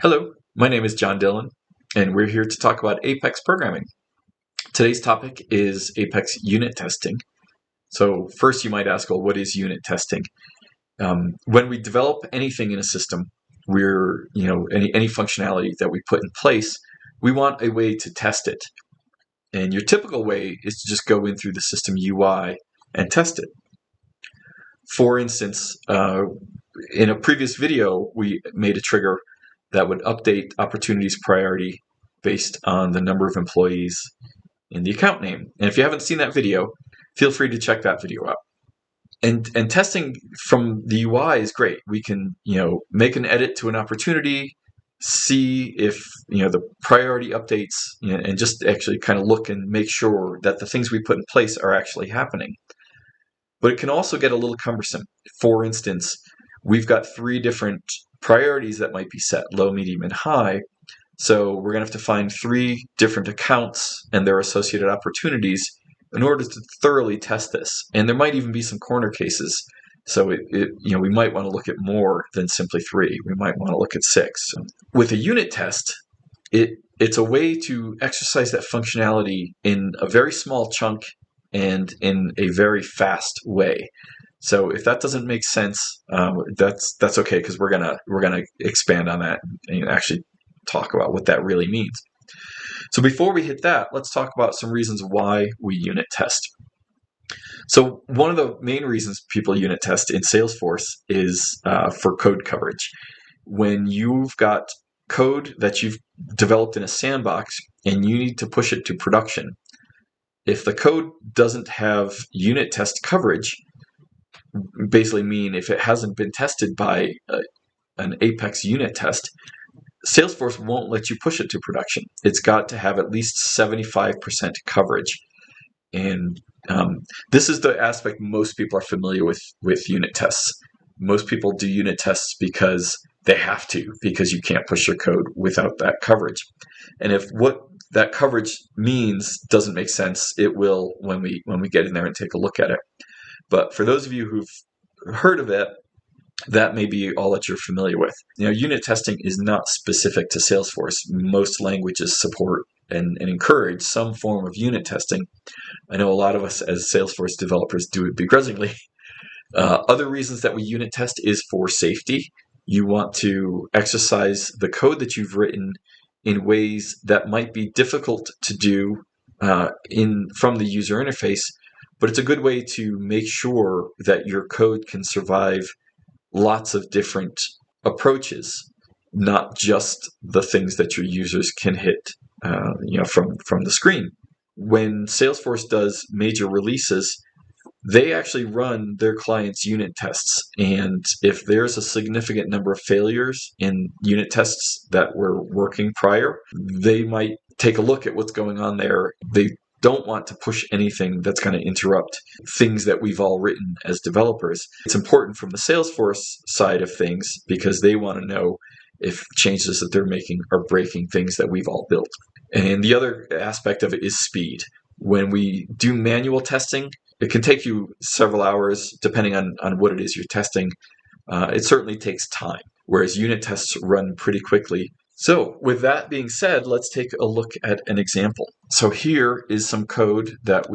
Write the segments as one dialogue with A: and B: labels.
A: Hello, my name is John Dillon, and we're here to talk about Apex programming. Today's topic is Apex unit testing. So first you might ask, well, what is unit testing? When we develop anything in a system, any functionality that we put in place, we want a way to test it. And your typical way is to just go in through the system UI and test it. For instance, in a previous video, we made a trigger that would update opportunities priority based on the number of employees in the account name. And if you haven't seen that video, feel free to check that video out. And testing from the UI is great. We can, make an edit to an opportunity, see if, the priority updates, and just actually kind of look and make sure that the things we put in place are actually happening. But it can also get a little cumbersome. For instance, we've got 3 different priorities that might be set, low, medium, and high. So we're going to have to find 3 different accounts and their associated opportunities in order to thoroughly test this. And there might even be some corner cases. So we might want to look at more than simply 3. We might want to look at 6. With a unit test, it's a way to exercise that functionality in a very small chunk and in a very fast way. So if that doesn't make sense, that's okay, because we're gonna expand on that and actually talk about what that really means. So before we hit that, let's talk about some reasons why we unit test. So one of the main reasons people unit test in Salesforce is for code coverage. When you've got code that you've developed in a sandbox and you need to push it to production, if the code doesn't have unit test coverage, basically mean if it hasn't been tested by an Apex unit test, Salesforce won't let you push it to production. It's got to have at least 75% coverage. And this is the aspect most people are familiar with unit tests. Most people do unit tests because they have to, because you can't push your code without that coverage. And if what that coverage means doesn't make sense, it will when we get in there and take a look at it. But for those of you who've heard of it, that may be all that you're familiar with. Unit testing is not specific to Salesforce. Most languages support and encourage some form of unit testing. I know a lot of us as Salesforce developers do it begrudgingly. Other reasons that we unit test is for safety. You want to exercise the code that you've written in ways that might be difficult to do from the user interface, but it's a good way to make sure that your code can survive lots of different approaches, not just the things that your users can hit from the screen. When Salesforce does major releases, they actually run their clients' unit tests. And if there's a significant number of failures in unit tests that were working prior, they might take a look at what's going on there. They don't want to push anything that's going to interrupt things that we've all written as developers. It's important from the Salesforce side of things because they want to know if changes that they're making are breaking things that we've all built. And the other aspect of it is speed. When we do manual testing, it can take you several hours depending on what it is you're testing. It certainly takes time, whereas unit tests run pretty quickly. So with that being said, let's take a look at an example. So here is some code that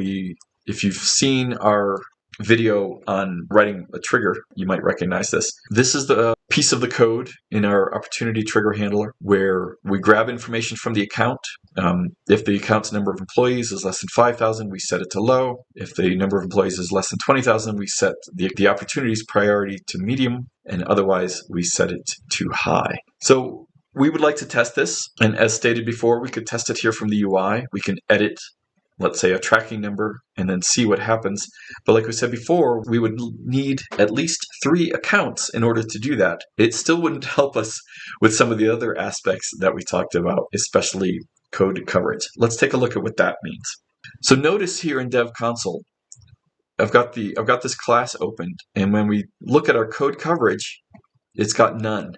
A: if you've seen our video on writing a trigger, you might recognize this. This is the piece of the code in our opportunity trigger handler where we grab information from the account. If the account's number of employees is less than 5,000, we set it to low. If the number of employees is less than 20,000, we set the opportunity's priority to medium, and otherwise we set it to high. So we would like to test this, and as stated before, we could test it here from the UI. We can edit, let's say, a tracking number and then see what happens. But like we said before, we would need at least 3 accounts in order to do that. It still wouldn't help us with some of the other aspects that we talked about, especially code coverage. Let's take a look at what that means. So notice here in Dev Console, I've got this class opened, and when we look at our code coverage, it's got none.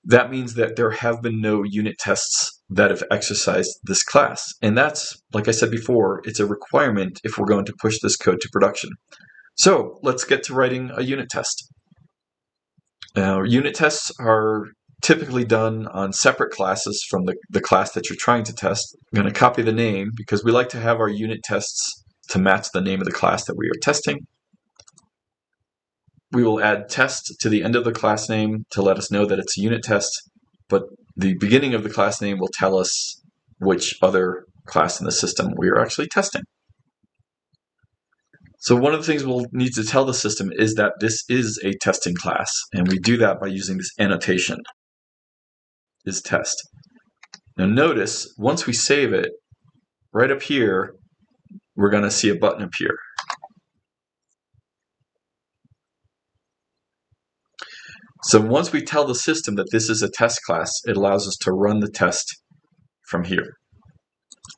A: That means that there have been no unit tests that have exercised this class. And that's, like I said before, it's a requirement if we're going to push this code to production. So let's get to writing a unit test. Unit tests are typically done on separate classes from the class that you're trying to test. I'm going to copy the name because we like to have our unit tests to match the name of the class that we are testing. We will add test to the end of the class name to let us know that it's a unit test, but the beginning of the class name will tell us which other class in the system we are actually testing. So one of the things we'll need to tell the system is that this is a testing class, and we do that by using this annotation, is test. Now notice, once we save it, right up here, we're going to see a button appear. So once we tell the system that this is a test class, it allows us to run the test from here.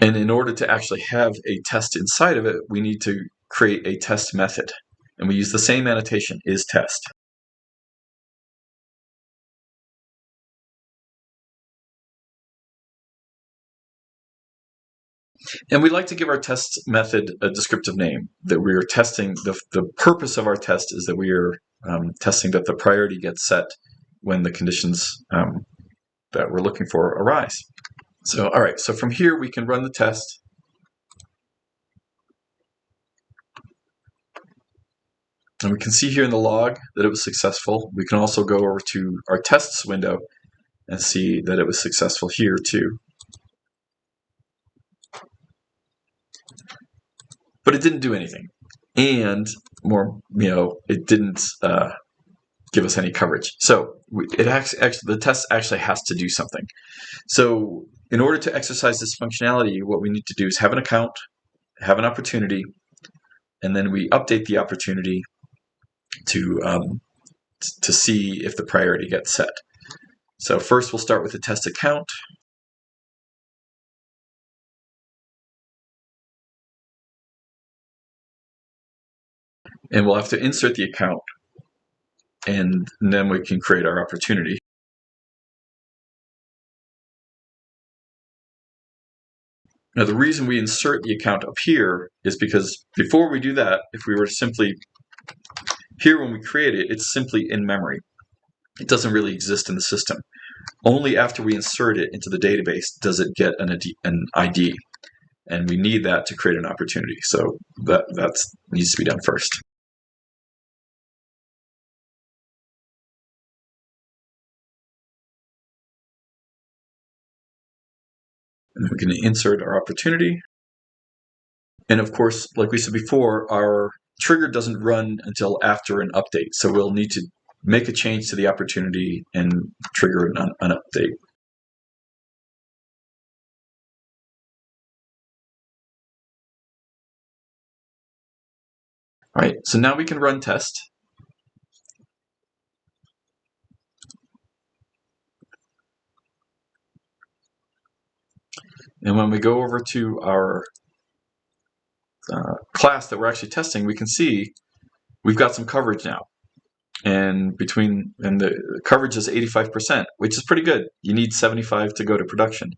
A: And in order to actually have a test inside of it, we need to create a test method. And we use the same annotation, is test. And we like to give our test method a descriptive name, that we are testing. The purpose of our test is that we are testing that the priority gets set when the conditions that we're looking for arise. So, all right, so from here we can run the test. And we can see here in the log that it was successful. We can also go over to our tests window and see that it was successful here too. But it didn't do anything. And more, it didn't give us any coverage. So the test actually has to do something. So in order to exercise this functionality, what we need to do is have an account, have an opportunity, and then we update the opportunity to see if the priority gets set. So first we'll start with the test account. And we'll have to insert the account, and then we can create our opportunity. Now the reason we insert the account up here is because before we do that, if we were simply, here when we create it, it's simply in memory. It doesn't really exist in the system. Only after we insert it into the database does it get an ID. And we need that to create an opportunity. So that needs to be done first. And we can insert our opportunity. And of course, like we said before, our trigger doesn't run until after an update. So we'll need to make a change to the opportunity and trigger an update. All right, so now we can run test. And when we go over to our class that we're actually testing, we can see we've got some coverage now. And the coverage is 85%, which is pretty good. You need 75 to go to production.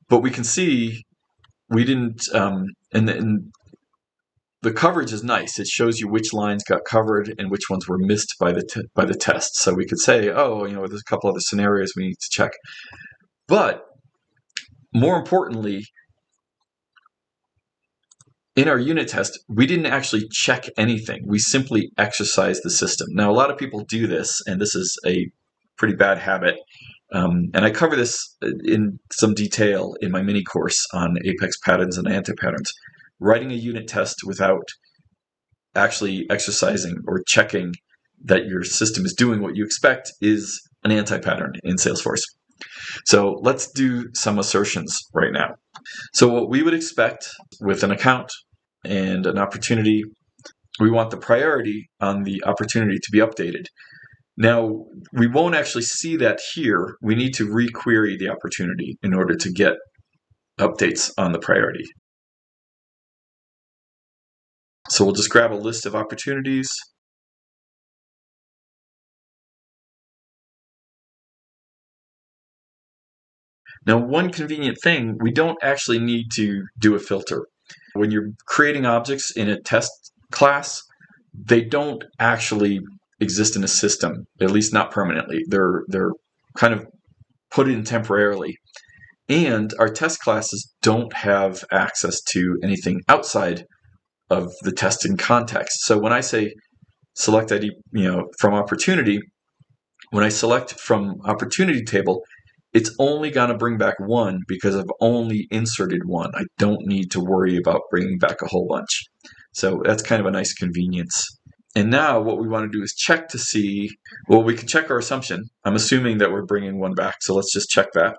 A: But we can see we didn't, and the coverage is nice. It shows you which lines got covered and which ones were missed by the test. So we could say, oh, there's a couple other scenarios we need to check. But more importantly, in our unit test, we didn't actually check anything. We simply exercised the system. Now, a lot of people do this, and this is a pretty bad habit. And I cover this in some detail in my mini course on Apex patterns and anti-patterns. Writing a unit test without actually exercising or checking that your system is doing what you expect is an anti-pattern in Salesforce. So let's do some assertions right now. So what we would expect with an account and an opportunity, we want the priority on the opportunity to be updated. Now, we won't actually see that here. We need to requery the opportunity in order to get updates on the priority. So we'll just grab a list of opportunities. Now, one convenient thing, we don't actually need to do a filter. When you're creating objects in a test class, they don't actually exist in a system, at least not permanently. They're kind of put in temporarily. And our test classes don't have access to anything outside of the testing context. So when I say select ID, from opportunity, when I select from opportunity table, it's only going to bring back one because I've only inserted one. I don't need to worry about bringing back a whole bunch. So that's kind of a nice convenience. And now what we want to do is check to see, well, we can check our assumption. I'm assuming that we're bringing one back, so let's just check that.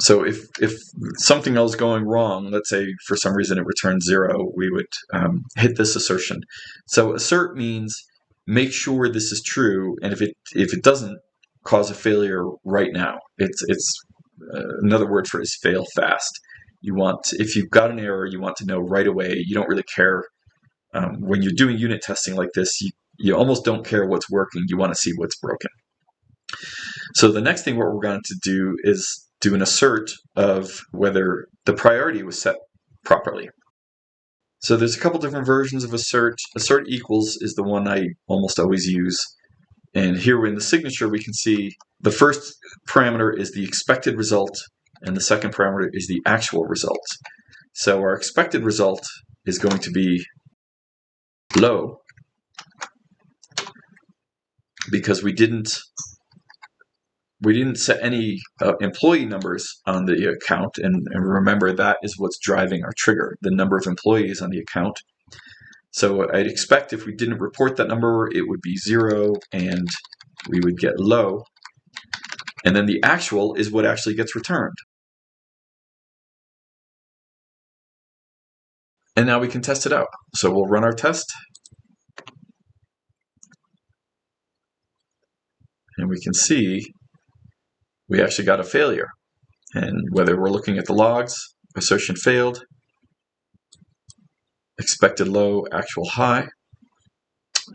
A: So if something else going wrong, let's say for some reason it returns 0, we would hit this assertion. So assert means make sure this is true, and if it doesn't, cause a failure right now. It's another word for it is fail fast. You want, if you've got an error, you want to know right away. You don't really care when you're doing unit testing like this. You almost don't care what's working. You want to see what's broken. So the next thing what we're going to do is do an assert of whether the priority was set properly. So there's a couple different versions of assert. Assert equals is the one I almost always use. And here in the signature, we can see the first parameter is the expected result, and the second parameter is the actual result. So our expected result is going to be low because we didn't set any employee numbers on the account, and remember that is what's driving our trigger, the number of employees on the account. So I'd expect if we didn't report that number, it would be 0 and we would get low. And then the actual is what actually gets returned. And now we can test it out. So we'll run our test. And we can see we actually got a failure. And whether we're looking at the logs, assertion failed, expected low, actual high.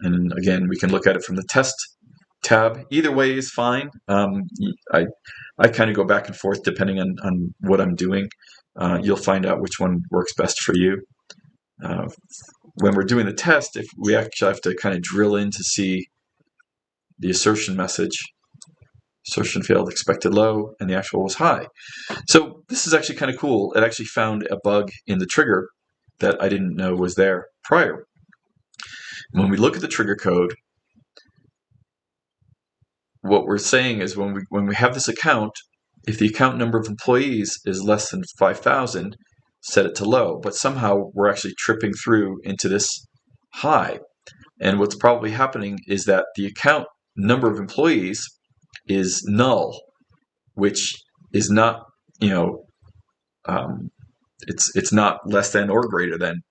A: And again, we can look at it from the test tab. Either way is fine. I kind of go back and forth depending on what I'm doing. You'll find out which one works best for you. When we're doing the test, if we actually have to kind of drill in to see the assertion message, assertion failed, expected low, and the actual was high. So this is actually kind of cool. It actually found a bug in the trigger that I didn't know was there prior. When we look at the trigger code, what we're saying is when we have this account, if the account number of employees is less than 5,000, set it to low. But somehow we're actually tripping through into this high. And what's probably happening is that the account number of employees is null, which is not, it's not less than or greater than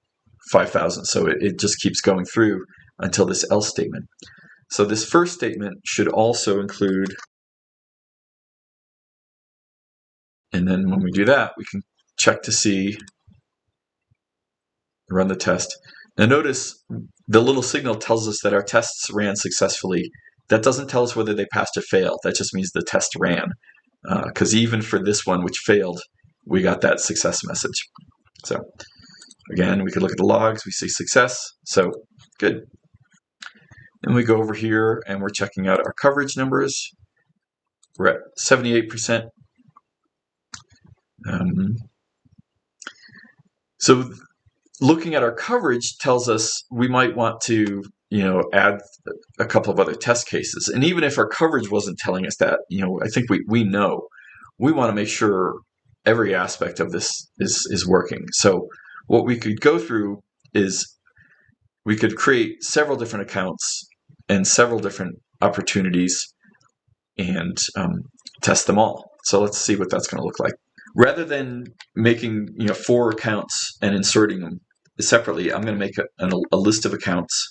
A: 5,000. So it just keeps going through until this else statement. So this first statement should also include, and then when we do that, we can check to see, run the test. Now notice the little signal tells us that our tests ran successfully. That doesn't tell us whether they passed or failed. That just means the test ran. Because even for this one, which failed, we got that success message. So again, we could look at the logs. We see success. So good. And we go over here and we're checking out our coverage numbers. We're at 78%. So looking at our coverage tells us we might want to, add a couple of other test cases. And even if our coverage wasn't telling us that, I think we know. We want to make sure every aspect of this is working. So what we could go through is we could create several different accounts and several different opportunities and test them all. So let's see what that's going to look like. Rather than making 4 accounts and inserting them separately, I'm going to make a list of accounts.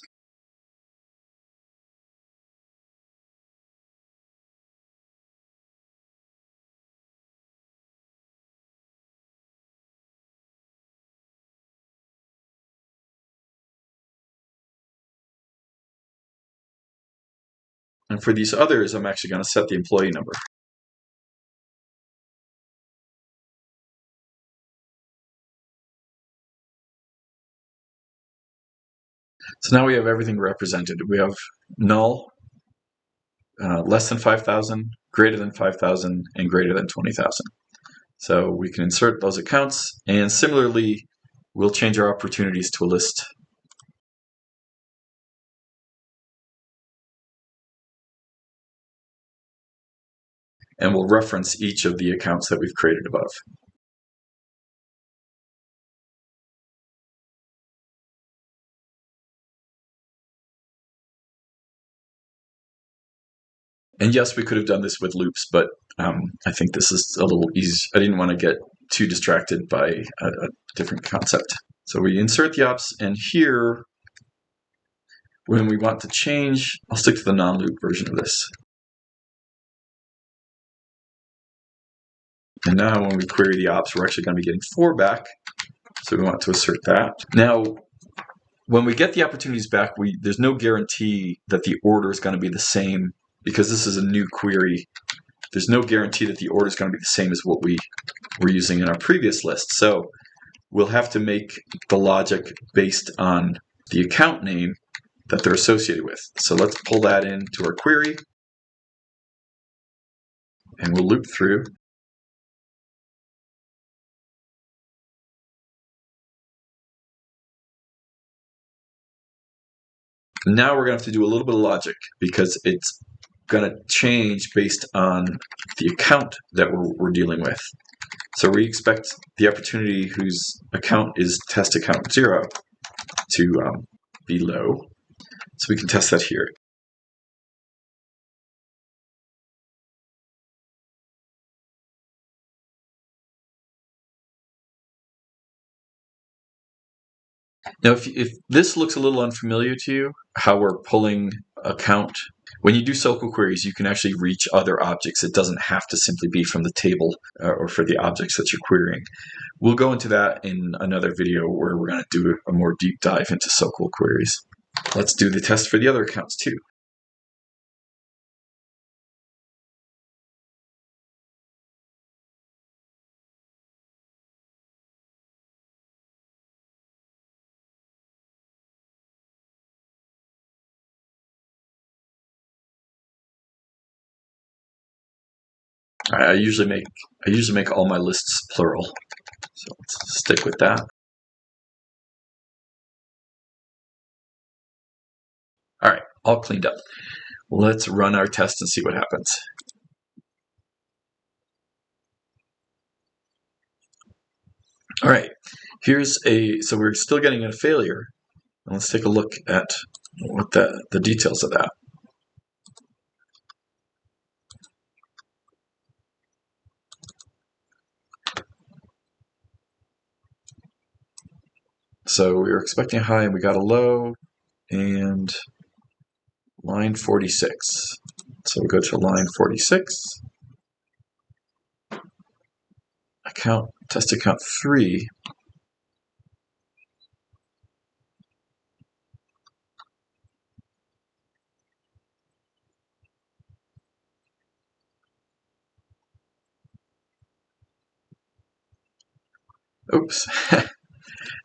A: And for these others, I'm actually going to set the employee number. So now we have everything represented. We have null, less than 5,000, greater than 5,000, and greater than 20,000. So we can insert those accounts, and similarly, we'll change our opportunities to a list. And we'll reference each of the accounts that we've created above. And yes, we could have done this with loops, but I think this is a little easy. I didn't want to get too distracted by a different concept. So we insert the ops, and here, when we want to change, I'll stick to the non-loop version of this. And now when we query the ops, we're actually going to be getting 4 back. So we want to assert that. Now, when we get the opportunities back, there's no guarantee that the order is going to be the same, because this is a new query. There's no guarantee that the order is going to be the same as what we were using in our previous list. So we'll have to make the logic based on the account name that they're associated with. So let's pull that into our query, and we'll loop through. Now we're going to have to do a little bit of logic, because it's going to change based on the account that we're dealing with. So we expect the opportunity whose account is test account 0 to be low. So we can test that here. Now, if this looks a little unfamiliar to you, how we're pulling account, when you do SOQL queries, you can actually reach other objects. It doesn't have to simply be from the table or for the objects that you're querying. We'll go into that in another video where we're going to do a more deep dive into SOQL queries. Let's do the test for the other accounts too. I usually make all my lists plural, so let's stick with that. All right, all cleaned up. Let's run our test and see what happens. All right, so we're still getting a failure. Let's take a look at what the details of that. So we were expecting a high and we got a low, and line 46. So we go to line 46. Test account 3. Oops,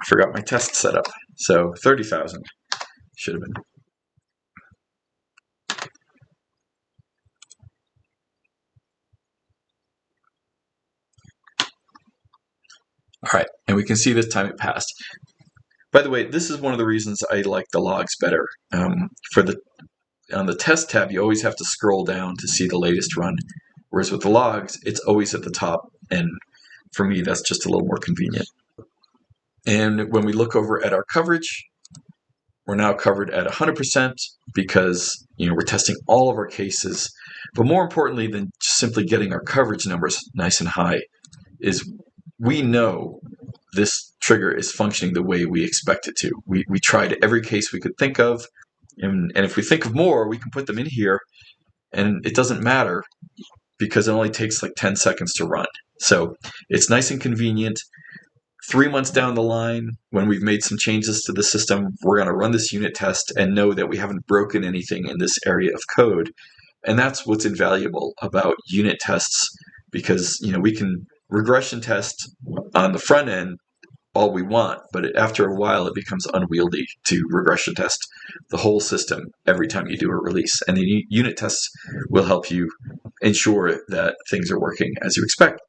A: forgot my test setup. So 30,000 should have been. All right, and we can see this time it passed. By the way, this is one of the reasons I like the logs better. On the test tab, you always have to scroll down to see the latest run, whereas with the logs, it's always at the top, and for me, that's just a little more convenient. And when we look over at our coverage, we're now covered at 100% because we're testing all of our cases. But more importantly than simply getting our coverage numbers nice and high is we know this trigger is functioning the way we expect it to. We tried every case we could think of, and if we think of more, we can put them in here, and it doesn't matter because it only takes like 10 seconds to run. So it's nice and convenient. 3 months down the line, when we've made some changes to the system, we're going to run this unit test and know that we haven't broken anything in this area of code. And that's what's invaluable about unit tests, because we can regression test on the front end all we want, but after a while it becomes unwieldy to regression test the whole system every time you do a release. And the unit tests will help you ensure that things are working as you expect.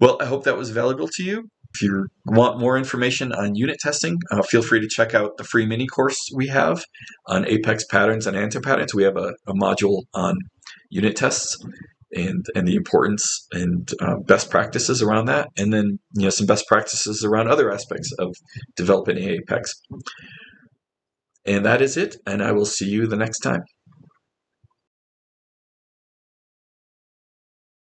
A: Well, I hope that was valuable to you. If you want more information on unit testing, feel free to check out the free mini course we have on Apex patterns and anti-patterns. We have a module on unit tests and the importance and best practices around that, and then some best practices around other aspects of developing Apex. And that is it, and I will see you the next time.